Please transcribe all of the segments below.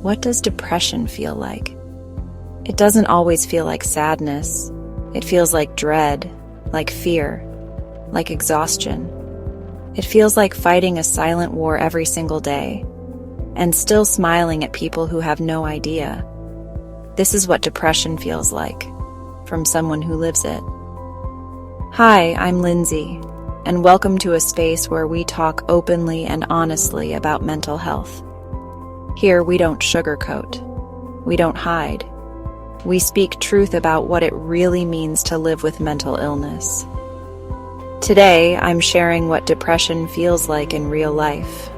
what does depression feel like? It doesn't always feel like sadness. It feels like dread, like fear, like exhaustion. It feels like fighting a silent war every single day, and still smiling at people who have no idea. This is what depression feels like, from someone who lives it. Hi, I'm Lindsay, and welcome to a space where we talk openly and honestly about mental health. Here, we don't sugarcoat. We don't hide. We speak truth about what it really means to live with mental illness. Today, I'm sharing what depression feels like in real life,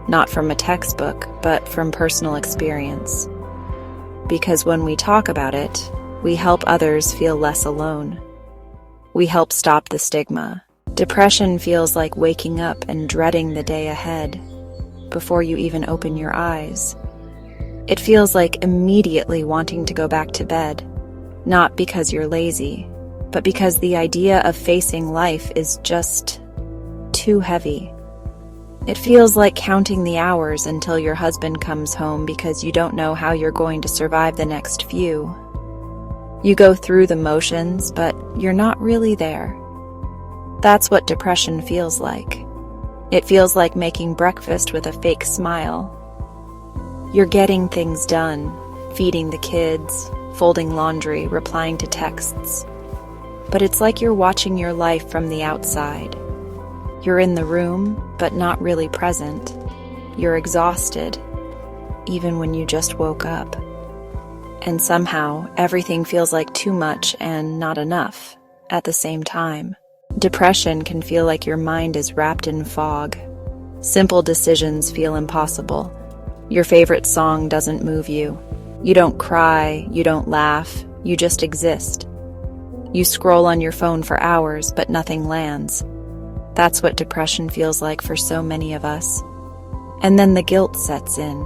not from a textbook, but from personal experience. Because when we talk about it, we help others feel less alone. We help stop the stigma. Depression feels like waking up and dreading the day ahead before you even open your eyes. It feels like immediately wanting to go back to bed, not because you're lazy, but because the idea of facing life is just too heavy. It feels like counting the hours until your husband comes home because you don't know how you're going to survive the next few. You go through the motions, but you're not really there. That's what depression feels like. It feels like making breakfast with a fake smile. You're getting things done, feeding the kids, folding laundry, replying to texts. But it's like you're watching your life from the outside. You're in the room, but not really present. You're exhausted, even when you just woke up. And somehow, everything feels like too much and not enough at the same time. Depression can feel like your mind is wrapped in fog. Simple decisions feel impossible. Your favorite song doesn't move you. You don't cry, you don't laugh, you just exist. You scroll on your phone for hours, but nothing lands. That's what depression feels like for so many of us. And then the guilt sets in.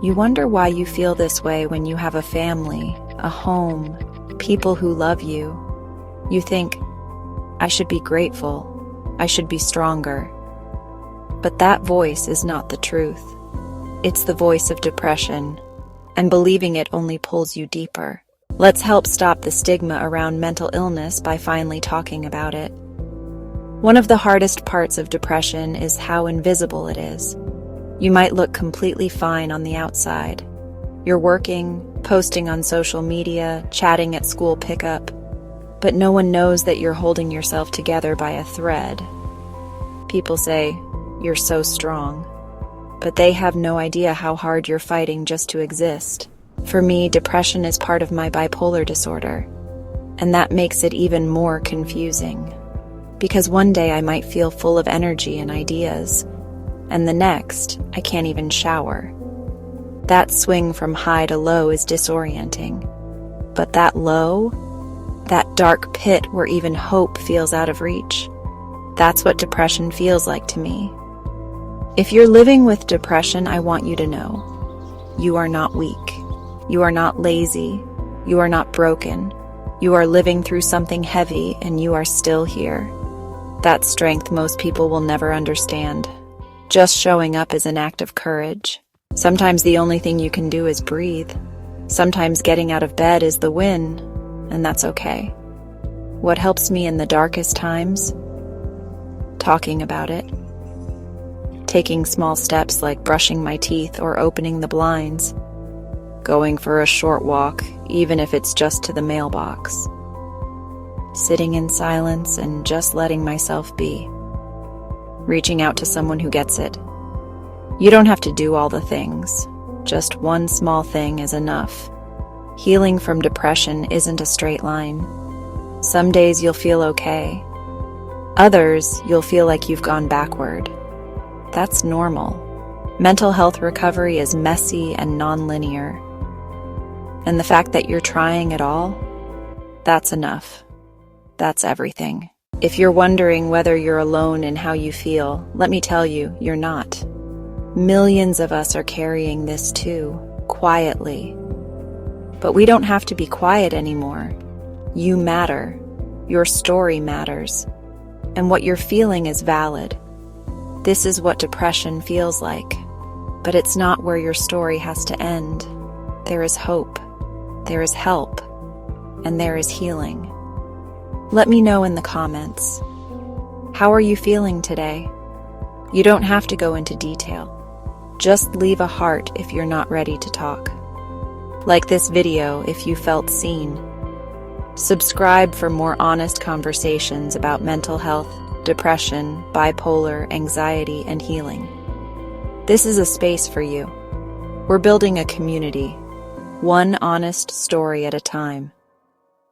You wonder why you feel this way when you have a family, a home, people who love you. You think, I should be grateful. I should be stronger. But that voice is not the truth. It's the voice of depression, and believing it only pulls you deeper. Let's help stop the stigma around mental illness by finally talking about it. One of the hardest parts of depression is how invisible it is. You might look completely fine on the outside. You're working, posting on social media, chatting at school pickup, but no one knows that you're holding yourself together by a thread. People say, "You're so strong," but they have no idea how hard you're fighting just to exist. For me, depression is part of my bipolar disorder, and that makes it even more confusing. Because one day I might feel full of energy and ideas, and the next, I can't even shower. That swing from high to low is disorienting. But that low, that dark pit where even hope feels out of reach, that's what depression feels like to me. If you're living with depression, I want you to know, you are not weak. You are not lazy. You are not broken. You are living through something heavy, and you are still here. That strength most people will never understand. Just showing up is an act of courage. Sometimes the only thing you can do is breathe. Sometimes getting out of bed is the win, and that's okay. What helps me in the darkest times? Talking about it. Taking small steps like brushing my teeth or opening the blinds. Going for a short walk, even if it's just to the mailbox. Sitting in silence and just letting myself be. Reaching out to someone who gets it. You don't have to do all the things. Just one small thing is enough. Healing from depression isn't a straight line. Some days you'll feel okay. Others, you'll feel like you've gone backward. That's normal. Mental health recovery is messy and non-linear. And the fact that you're trying at all, that's enough. That's everything. If you're wondering whether you're alone in how you feel, let me tell you, you're not. Millions of us are carrying this too, quietly. But we don't have to be quiet anymore. You matter. Your story matters. And what you're feeling is valid. This is what depression feels like. But it's not where your story has to end. There is hope, there is help, and there is healing. Let me know in the comments. How are you feeling today? You don't have to go into detail. Just leave a heart if you're not ready to talk. Like this video if you felt seen. Subscribe for more honest conversations about mental health, depression, bipolar, anxiety, and healing. This is a space for you. We're building a community, one honest story at a time.